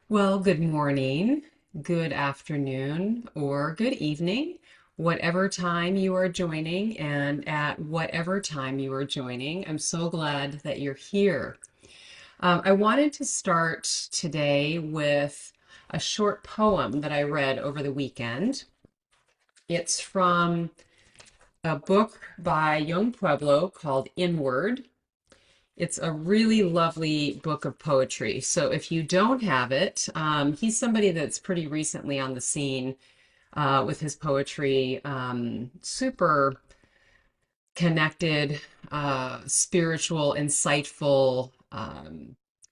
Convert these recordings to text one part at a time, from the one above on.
Well, good morning, good afternoon, or good evening, whatever time you are joining, and at whatever time you are joining. I'm so glad that you're here. I wanted to start today with a short poem that I read over the weekend. It's from a book by Young Pueblo called Inward. It's a really lovely book of poetry. So if you don't have it, he's somebody that's pretty recently on the scene with his poetry. Super connected, spiritual, insightful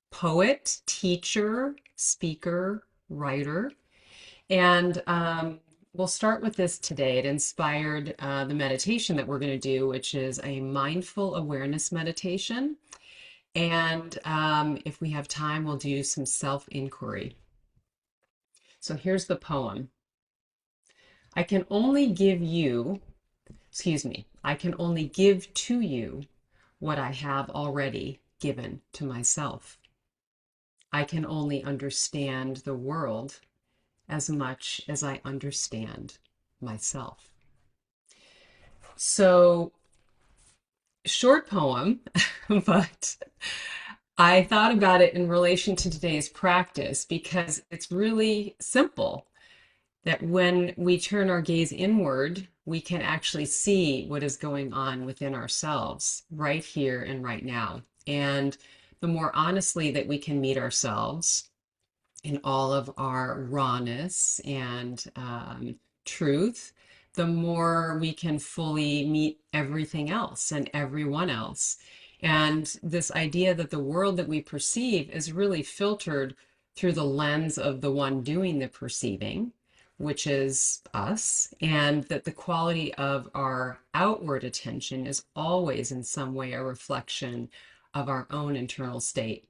poet, teacher, speaker, writer. And we'll start with this today. It inspired the meditation that we're going to do, which is a mindful awareness meditation. And if we have time, we'll do some self inquiry. So here's the poem. I can only give you, I can only give to you what I have already given to myself. I can only understand the world as much as I understand myself. So, short poem, but I thought about it in relation to today's practice because it's really simple that when we turn our gaze inward, we can actually see what is going on within ourselves right here and right now. And the more honestly that we can meet ourselves in all of our rawness and truth, the more we can fully meet everything else and everyone else. And this idea that the world that we perceive is really filtered through the lens of the one doing the perceiving, which is us, and that the quality of our outward attention is always in some way a reflection of our own internal state.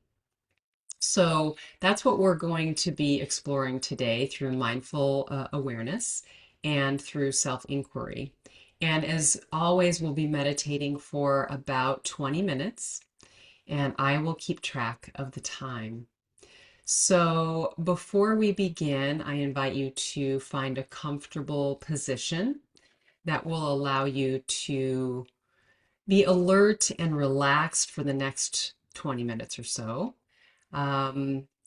So that's what we're going to be exploring today through mindful awareness and through self inquiry. And as always, we'll be meditating for about 20 minutes, and I will keep track of the time. So before we begin, I invite you to find a comfortable position that will allow you to be alert and relaxed for the next 20 minutes or so,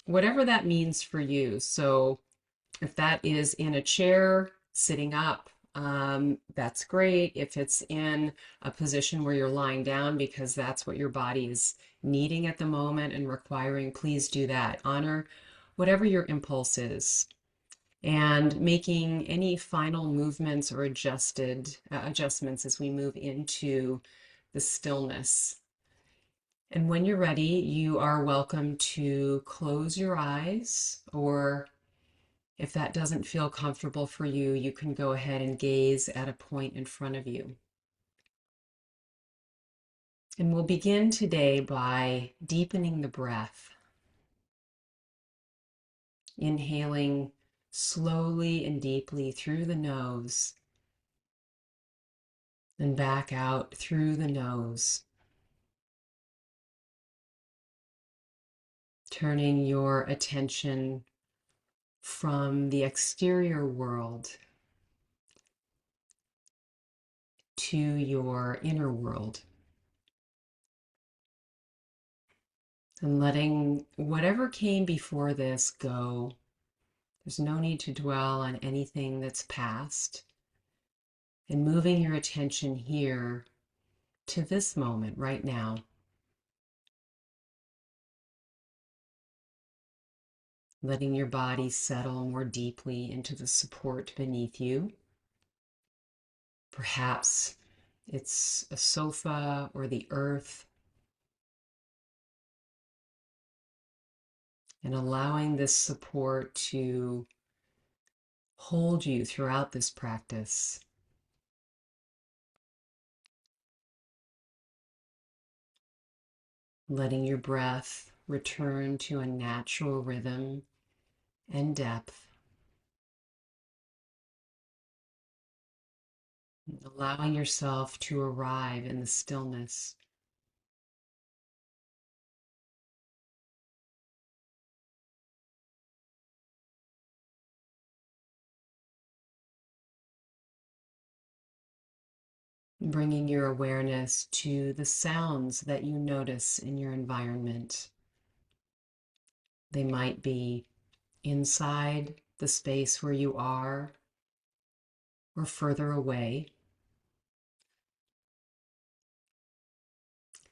whatever that means for you. So if that is in a chair, sitting up, that's great. If it's in a position where you're lying down because that's what your body is needing at the moment and requiring, please do that. Honor whatever your impulse is. And making any final movements or adjustments as we move into the stillness. And when you're ready, you are welcome to close your eyes, or if that doesn't feel comfortable for you, you can go ahead and gaze at a point in front of you. And we'll begin today by deepening the breath, inhaling slowly and deeply through the nose and back out through the nose, turning your attention from the exterior world to your inner world, and letting whatever came before this go. There's no need to dwell on anything that's past, and moving your attention here to this moment right now, letting your body settle more deeply into the support beneath you. Perhaps it's a sofa or the earth, and allowing this support to hold you throughout this practice. Letting your breath return to a natural rhythm and depth. Allowing yourself to arrive in the stillness. bringing your awareness to the sounds that you notice in your environment. They might be inside the space where you are or further away.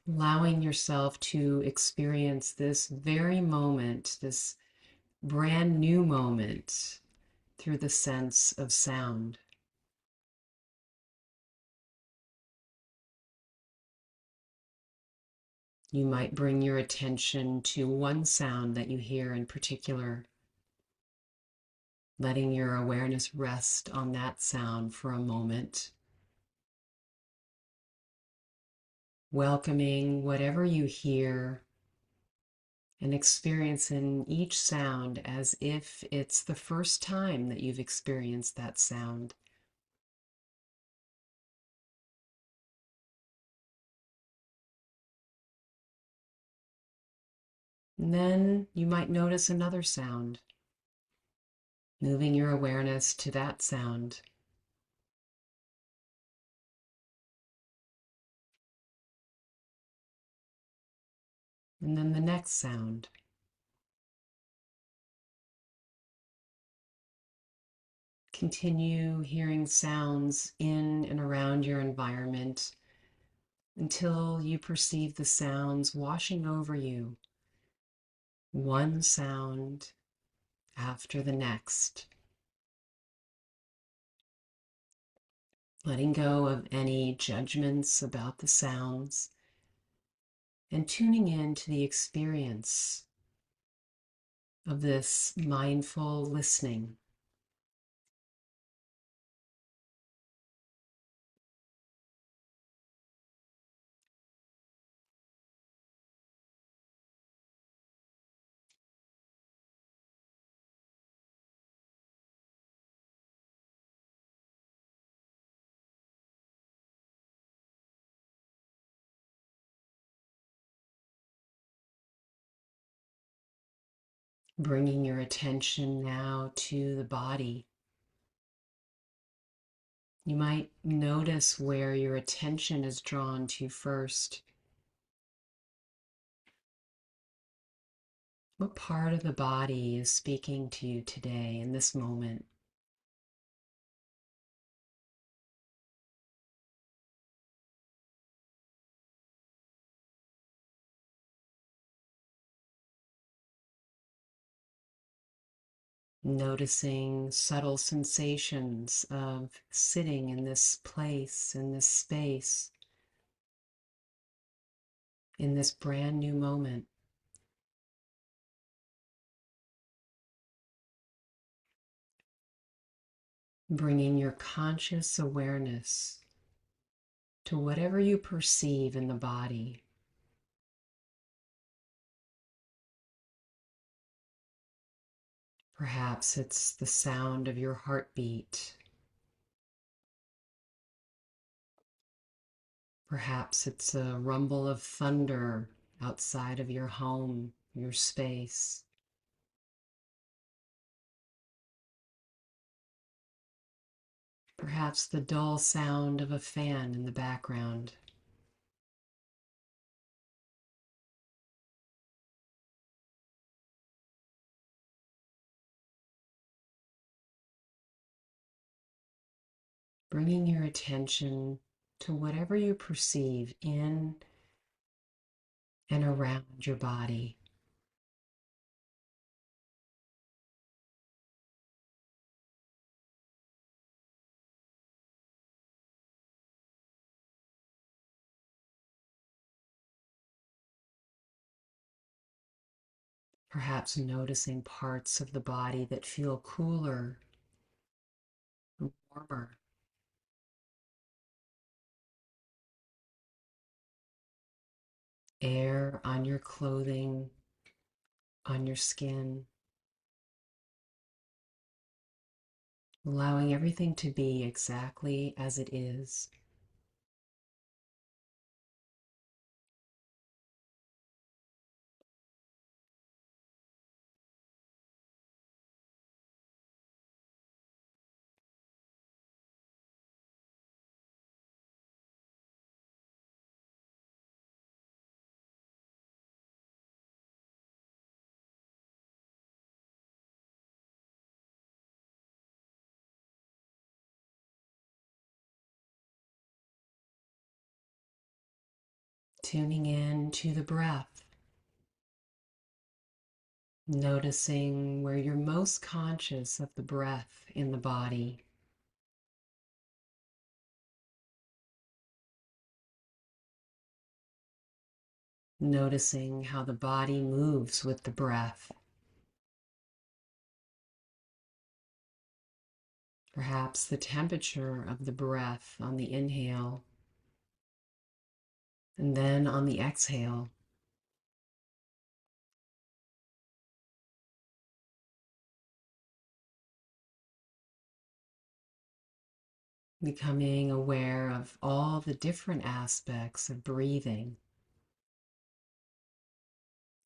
Allowing yourself to experience this very moment, this brand new moment, through the sense of sound. You might bring your attention to one sound that you hear in particular, letting your awareness rest on that sound for a moment, welcoming whatever you hear and experiencing each sound as if it's the first time that you've experienced that sound. And then you might notice another sound, moving your awareness to that sound. And then the next sound. Continue hearing sounds in and around your environment until you perceive the sounds washing over you, one sound after the next. Letting go of any judgments about the sounds and tuning in to the experience of this mindful listening. Bringing your attention now to the body. You might notice where your attention is drawn to first. What part of the body is speaking to you today in this moment? Noticing subtle sensations of sitting in this place, in this space, in this brand new moment. Bringing your conscious awareness to whatever you perceive in the body. Perhaps it's the sound of your heartbeat. Perhaps it's a rumble of thunder outside of your home, your space. Perhaps the dull sound of a fan in the background. Bringing your attention to whatever you perceive in and around your body. Perhaps noticing parts of the body that feel cooler, warmer. Air on your clothing, on your skin. Allowing everything to be exactly as it is. tuning in to the breath, noticing where you're most conscious of the breath in the body. Noticing how the body moves with the breath. Perhaps the temperature of the breath on the inhale and then on the exhale. Becoming aware of all the different aspects of breathing,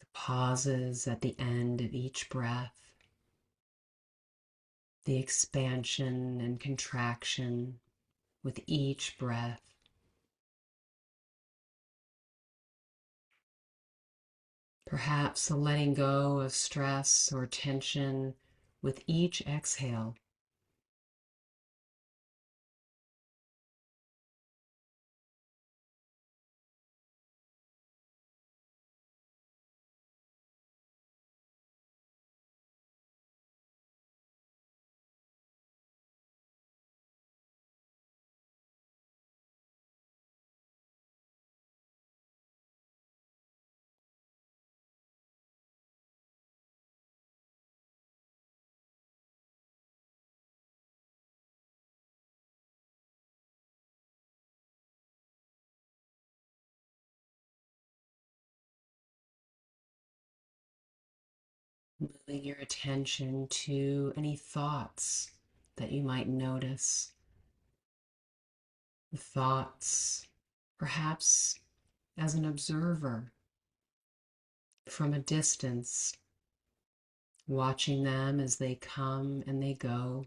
the pauses at the end of each breath, the expansion and contraction with each breath. Perhaps the letting go of stress or tension with each exhale. Moving your attention to any thoughts that you might notice. The thoughts, perhaps as an observer from a distance, watching them as they come and they go.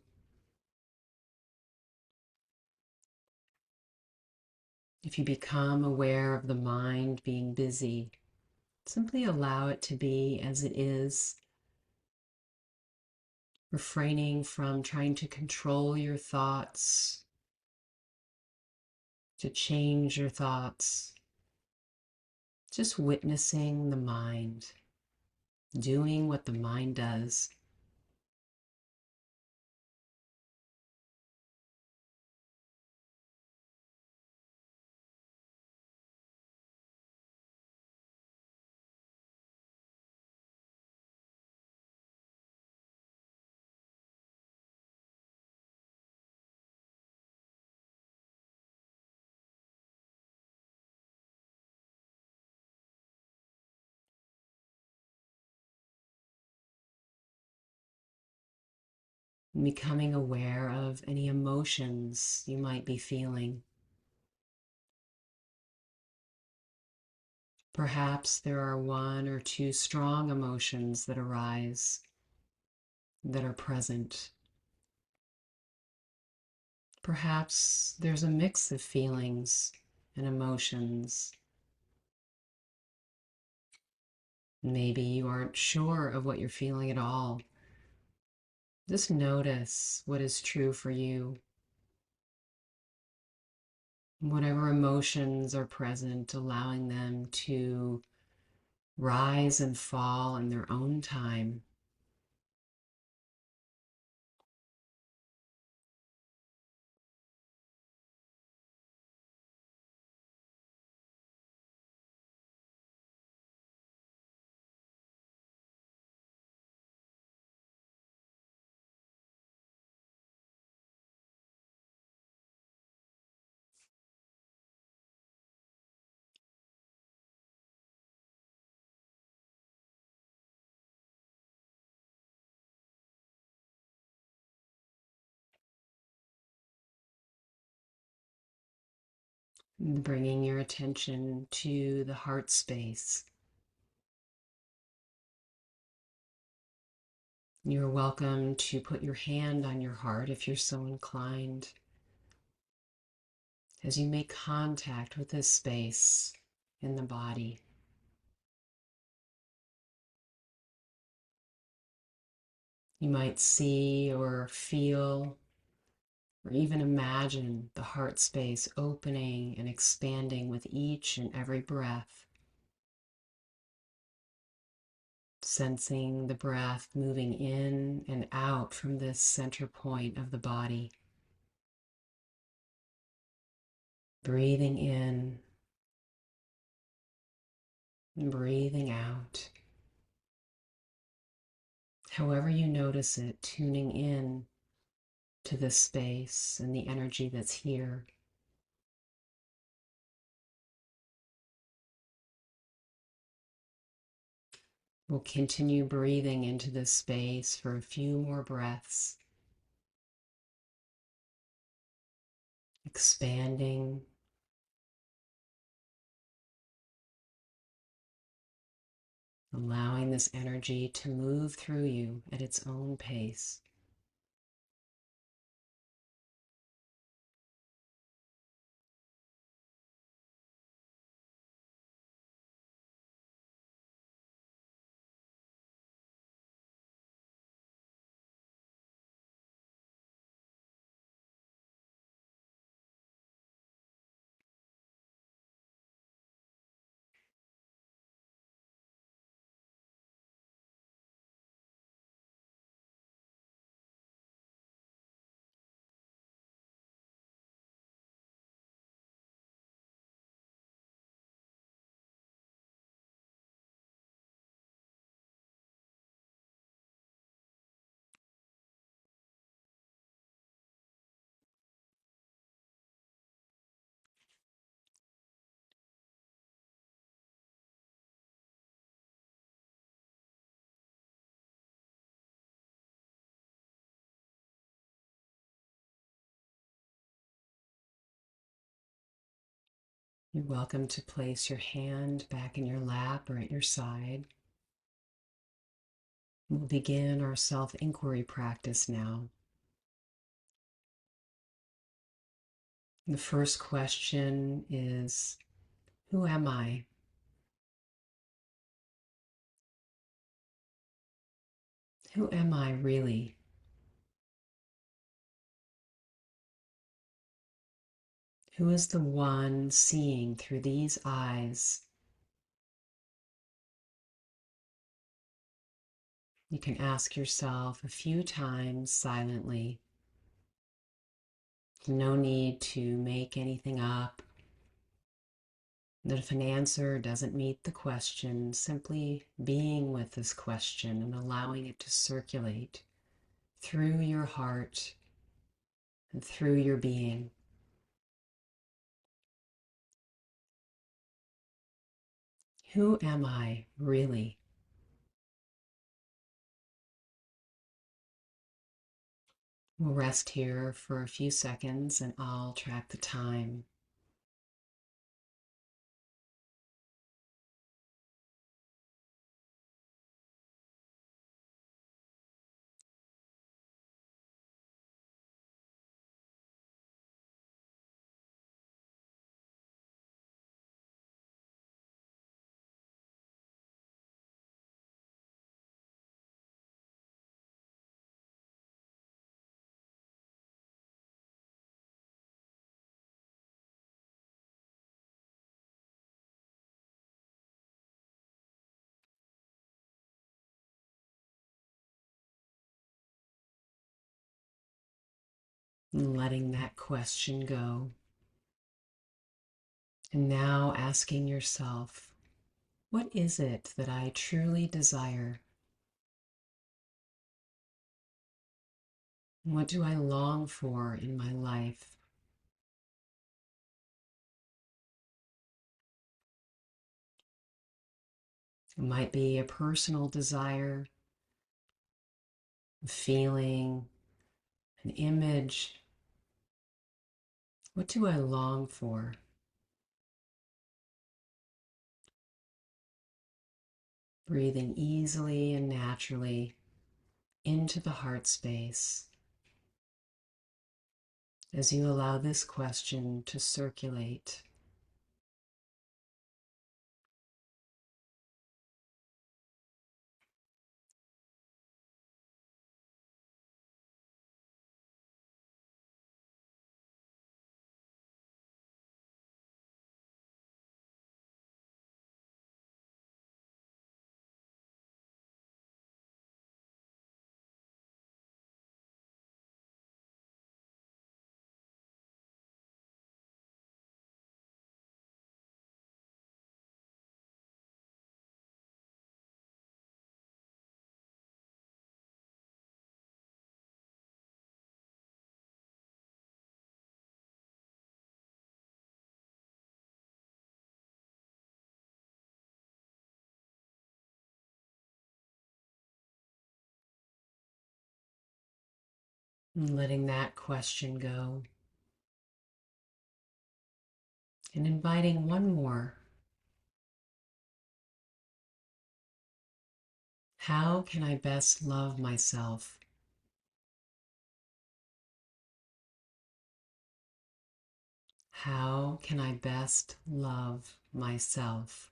If you become aware of the mind being busy, simply allow it to be as it is, refraining from trying to control your thoughts, to change your thoughts, just witnessing the mind, doing what the mind does. Becoming aware of any emotions you might be feeling. Perhaps there are one or two strong emotions that arise, that are present. Perhaps there's a mix of feelings and emotions. Maybe you aren't sure of what you're feeling at all. Just notice what is true for you. Whatever emotions are present, allowing them to rise and fall in their own time. Bringing your attention to the heart space. You're welcome to put your hand on your heart if you're so inclined. As you make contact with this space in the body, you might see or feel or even imagine the heart space opening and expanding with each and every breath, sensing the breath moving in and out from this center point of the body, breathing in and breathing out. However you notice it, tuning in to this space and the energy that's here. We'll continue breathing into this space for a few more breaths, expanding, allowing this energy to move through you at its own pace. You're welcome to place your hand back in your lap or at your side. We'll begin our self-inquiry practice now. The first question is, who am I? Who am I really? Who is the one seeing through these eyes? You can ask yourself a few times silently. No need to make anything up. That if an answer doesn't meet the question, simply being with this question and allowing it to circulate through your heart and through your being. Who am I really? We'll rest here for a few seconds and I'll track the time. And letting that question go. And now asking yourself, what is it that I truly desire? What do I long for in my life? It might be a personal desire, a feeling, an image. What do I long for? Breathing easily and naturally into the heart space as you allow this question to circulate. And letting that question go and inviting one more. How can I best love myself? How can I best love myself?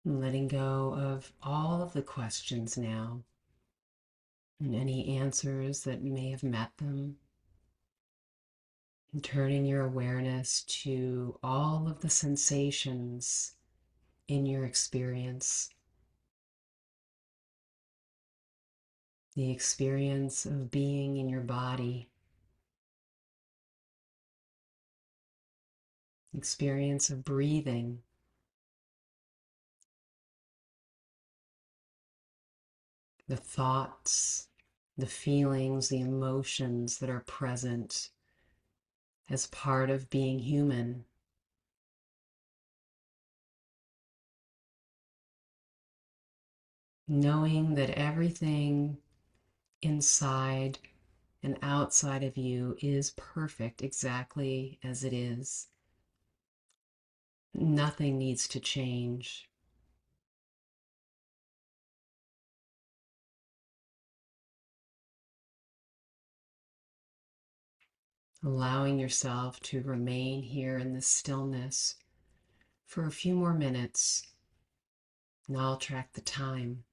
And letting go of all of the questions now and any answers that may have met them, and turning your awareness to all of the sensations in your experience, the experience of being in your body, experience of breathing, the thoughts, the feelings, the emotions that are present as part of being human. Knowing that everything inside and outside of you is perfect exactly as it is. Nothing needs to change. Allowing yourself to remain here in this stillness for a few more minutes, and I'll track the time.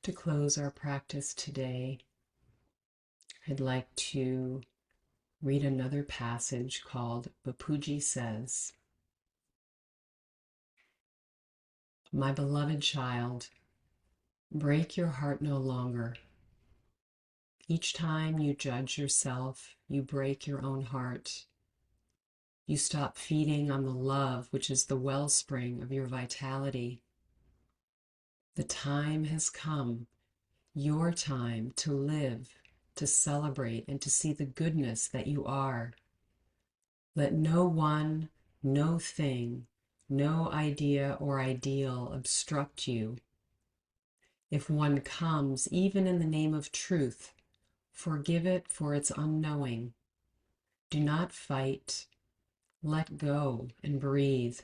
To close our practice today, I'd like to read another passage called Bapuji Says. My beloved child, break your heart no longer. Each time you judge yourself, you break your own heart. You stop feeding on the love which is the wellspring of your vitality. The time has come, your time to live, to celebrate, and to see the goodness that you are. Let no one, no thing, no idea or ideal obstruct you. If one comes, even in the name of truth, forgive it for its unknowing. Do not fight. Let go and breathe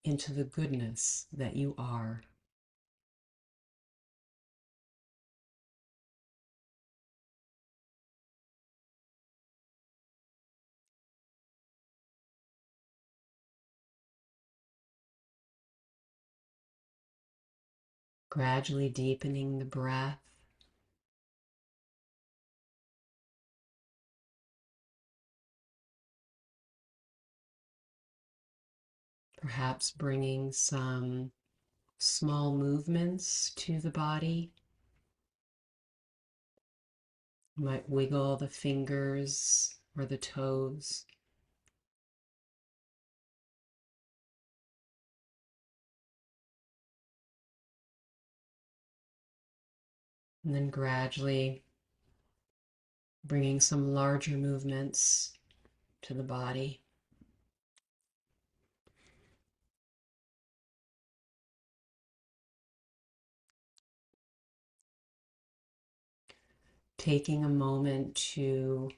into the goodness that you are. Gradually deepening the breath, perhaps bringing some small movements to the body. You might wiggle the fingers or the toes. And then gradually bringing some larger movements to the body. Taking a moment to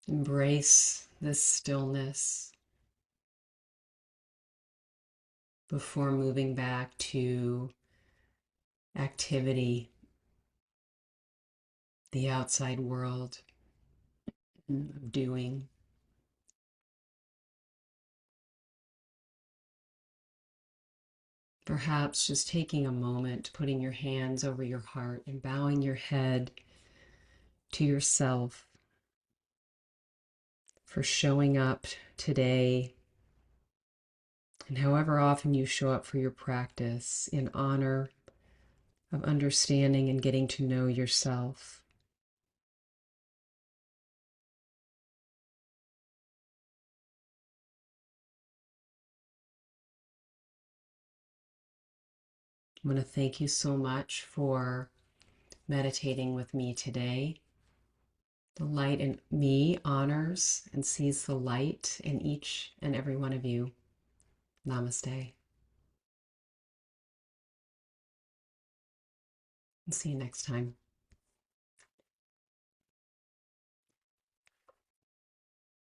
embrace this stillness before moving back to activity, the outside world of doing. Perhaps just taking a moment, putting your hands over your heart and bowing your head to yourself for showing up today, and however often you show up for your practice, in honor of understanding and getting to know yourself. I want to thank you so much for meditating with me today. The light in me honors and sees the light in each and every one of you. Namaste. And see you next time.